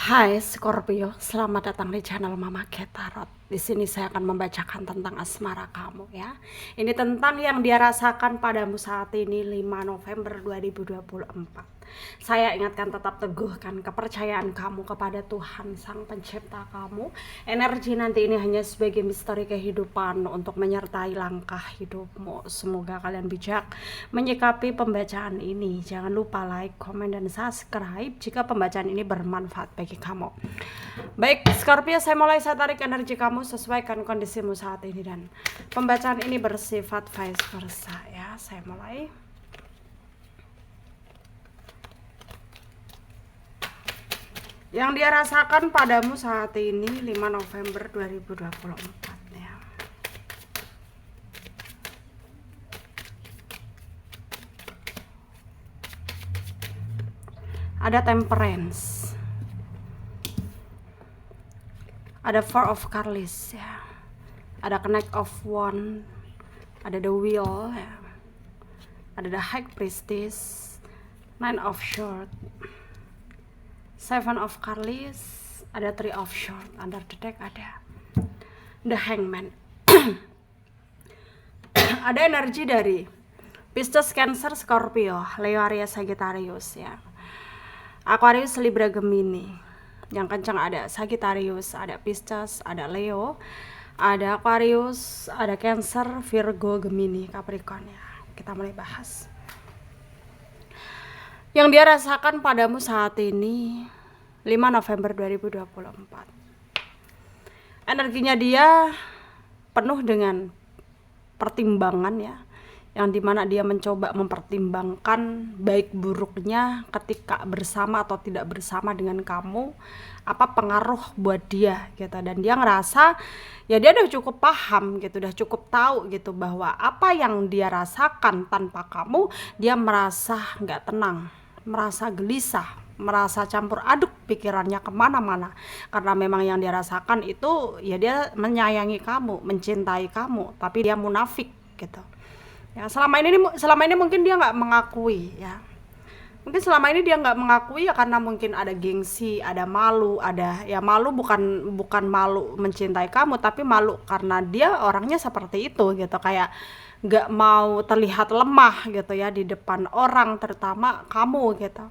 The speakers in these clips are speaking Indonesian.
Hai Scorpio, selamat datang di channel Mama Tarot. Di sini saya akan membacakan tentang asmara kamu ya. Ini tentang yang dia rasakan padamu saat ini 5 November 2024. Saya ingatkan tetap teguhkan kepercayaan kamu kepada Tuhan Sang Pencipta kamu. Energi nanti ini hanya sebagai misteri kehidupan untuk menyertai langkah hidupmu. Semoga kalian bijak menyikapi pembacaan ini. Jangan lupa like, komen, dan subscribe jika pembacaan ini bermanfaat bagi kamu. Baik Scorpio, saya tarik energi kamu, sesuaikan kondisimu saat ini, dan pembacaan ini bersifat vice versa ya. Saya mulai. Yang dia rasakan padamu saat ini 5 November 2024 ya. Ada Temperance, ada Four of Cups ya, ada Knight of Wands, ada The Wheel ya, ada The High Priestess, Nine of Swords, Seven of Cups, ada Three of Swords. Under the deck ada The Hangman. Ada energi dari Pisces, Cancer, Scorpio, Leo, Aries, Sagittarius ya, Aquarius, Libra, Gemini. Yang kencang ada Sagittarius, ada Pisces, ada Leo, ada Aquarius, ada Cancer, Virgo, Gemini, Capricorn ya. Kita mulai bahas yang dia rasakan padamu saat ini 5 November 2024. Energinya dia penuh dengan pertimbangan ya, yang dimana dia mencoba mempertimbangkan baik buruknya ketika bersama atau tidak bersama dengan kamu, apa pengaruh buat dia gitu. Dan dia ngerasa ya dia udah cukup paham gitu, udah cukup tahu gitu bahwa apa yang dia rasakan tanpa kamu, dia merasa nggak tenang, merasa gelisah, merasa campur aduk pikirannya kemana-mana. Karena memang yang dia rasakan itu ya dia menyayangi kamu, mencintai kamu, tapi dia munafik gitu ya. Selama ini mungkin dia nggak mengakui ya. Mungkin selama ini dia nggak mengakui ya karena mungkin ada gengsi, ada malu, ada ya malu, bukan malu mencintai kamu, tapi malu karena dia orangnya seperti itu gitu, kayak nggak mau terlihat lemah gitu ya di depan orang, terutama kamu gitu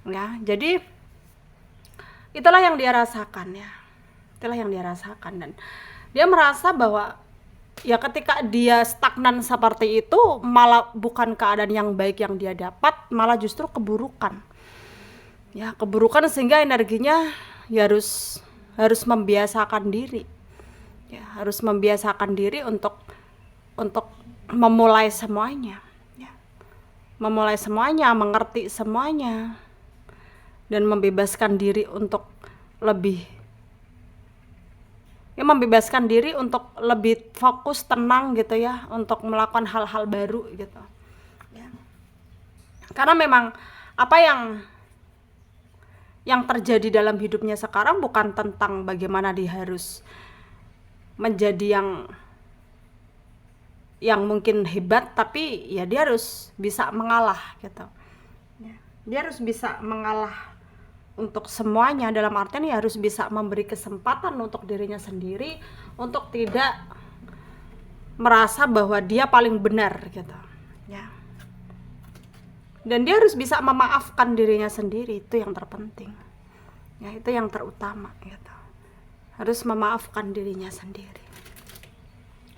ya. Jadi itulah yang dia rasakan ya, itulah yang dia rasakan. Dan dia merasa bahwa ya ketika dia stagnan seperti itu, malah bukan keadaan yang baik yang dia dapat, malah justru keburukan ya, keburukan. Sehingga energinya ya harus membiasakan diri ya, harus membiasakan diri untuk memulai semuanya ya, memulai semuanya, mengerti semuanya, dan membebaskan diri untuk lebih fokus, tenang gitu ya, untuk melakukan hal-hal baru gitu ya. Karena memang apa yang terjadi dalam hidupnya sekarang bukan tentang bagaimana dia harus menjadi yang mungkin hebat, tapi ya dia harus bisa mengalah gitu ya. Dia harus bisa mengalah untuk semuanya, dalam artian ya harus bisa memberi kesempatan untuk dirinya sendiri untuk tidak merasa bahwa dia paling benar gitu ya. Dan dia harus bisa memaafkan dirinya sendiri, itu yang terpenting ya, itu yang terutama gitu. Harus memaafkan dirinya sendiri,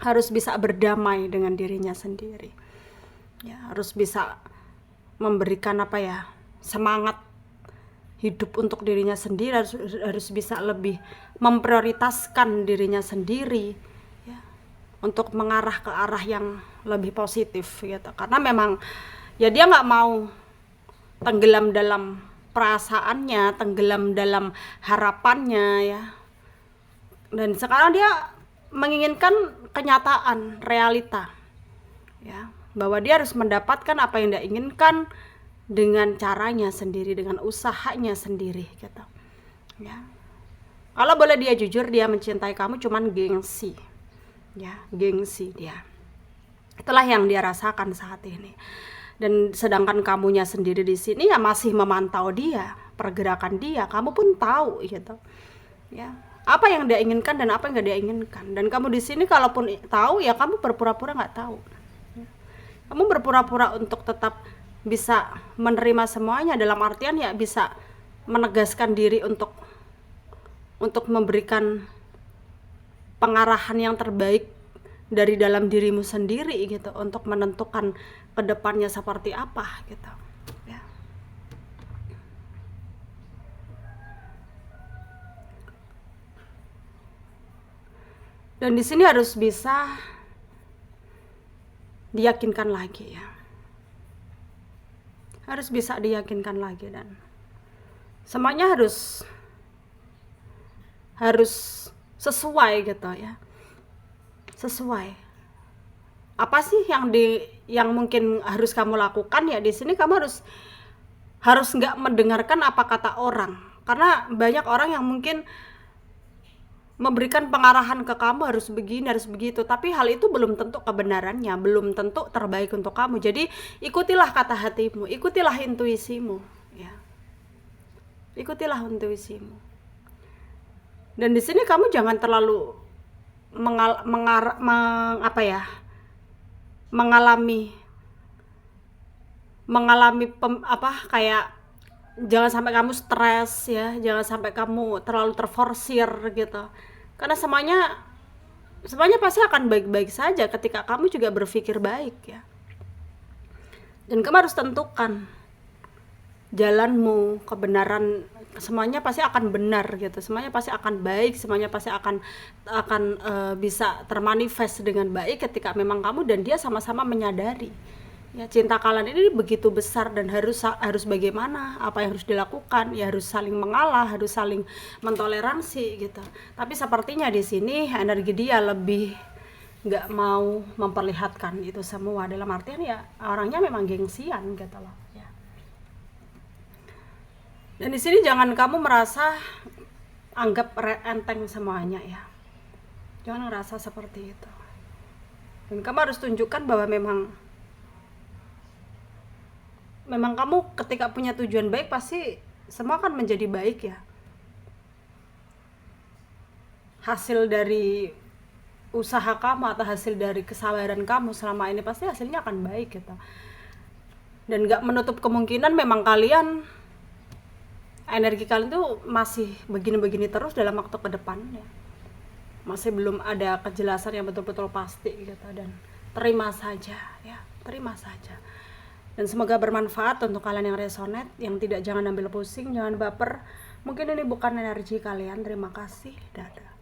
harus bisa berdamai dengan dirinya sendiri ya, harus bisa memberikan semangat hidup untuk dirinya sendiri, harus bisa lebih memprioritaskan dirinya sendiri ya, untuk mengarah ke arah yang lebih positif gitu. Karena memang ya dia nggak mau tenggelam dalam perasaannya, tenggelam dalam harapannya ya. Dan sekarang dia menginginkan kenyataan, realita ya, bahwa dia harus mendapatkan apa yang dia inginkan dengan caranya sendiri, dengan usahanya sendiri gitu ya. Kalau boleh dia jujur, dia mencintai kamu cuman gengsi ya, gengsi dia. Itulah yang dia rasakan saat ini. Dan sedangkan kamunya sendiri di sini ya masih memantau dia, pergerakan dia, kamu pun tahu gitu ya, apa yang dia inginkan dan apa yang gak dia inginkan. Dan kamu di sini kalaupun tahu ya kamu berpura-pura nggak tahu. Kamu berpura-pura untuk tetap bisa menerima semuanya, dalam artian ya bisa menegaskan diri untuk memberikan pengarahan yang terbaik dari dalam dirimu sendiri gitu, untuk menentukan kedepannya seperti apa gitu ya. Dan di sini harus bisa diyakinkan lagi ya, harus bisa diyakinkan lagi, dan semuanya harus sesuai gitu ya, sesuai apa sih yang mungkin harus kamu lakukan ya. Di sini kamu harus nggak mendengarkan apa kata orang, karena banyak orang yang mungkin memberikan pengarahan ke kamu harus begini, harus begitu, tapi hal itu belum tentu kebenarannya, belum tentu terbaik untuk kamu. Jadi ikutilah kata hatimu, ikutilah intuisimu ya, ikutilah intuisimu. Dan di sini kamu jangan terlalu mengalami kayak jangan sampai kamu stres ya, jangan sampai kamu terlalu terforsir gitu, karena semuanya pasti akan baik-baik saja ketika kamu juga berpikir baik ya. Dan kamu harus tentukan jalanmu, kebenaran, semuanya pasti akan benar gitu, semuanya pasti akan baik, semuanya pasti akan bisa termanifest dengan baik ketika memang kamu dan dia sama-sama menyadari ya, cinta kalian ini begitu besar dan harus bagaimana, apa yang harus dilakukan ya, harus saling mengalah, harus saling mentoleransi gitu. Tapi sepertinya di sini energi dia lebih nggak mau memperlihatkan itu semua, dalam artian ya orangnya memang gengsian gitu loh ya. Dan di sini jangan kamu merasa anggap enteng semuanya ya, jangan ngerasa seperti itu. Dan kamu harus tunjukkan bahwa memang kamu ketika punya tujuan baik pasti semua akan menjadi baik ya. Hasil dari usaha kamu atau hasil dari kesabaran kamu selama ini pasti hasilnya akan baik gitu. Dan gak menutup kemungkinan memang energi kalian tuh masih begini-begini terus dalam waktu ke depan ya. Masih belum ada kejelasan yang betul-betul pasti gitu. Dan terima saja ya, terima saja. Dan semoga bermanfaat untuk kalian yang resonate, yang tidak, jangan ambil pusing, jangan baper. Mungkin ini bukan energi kalian. Terima kasih, dadah.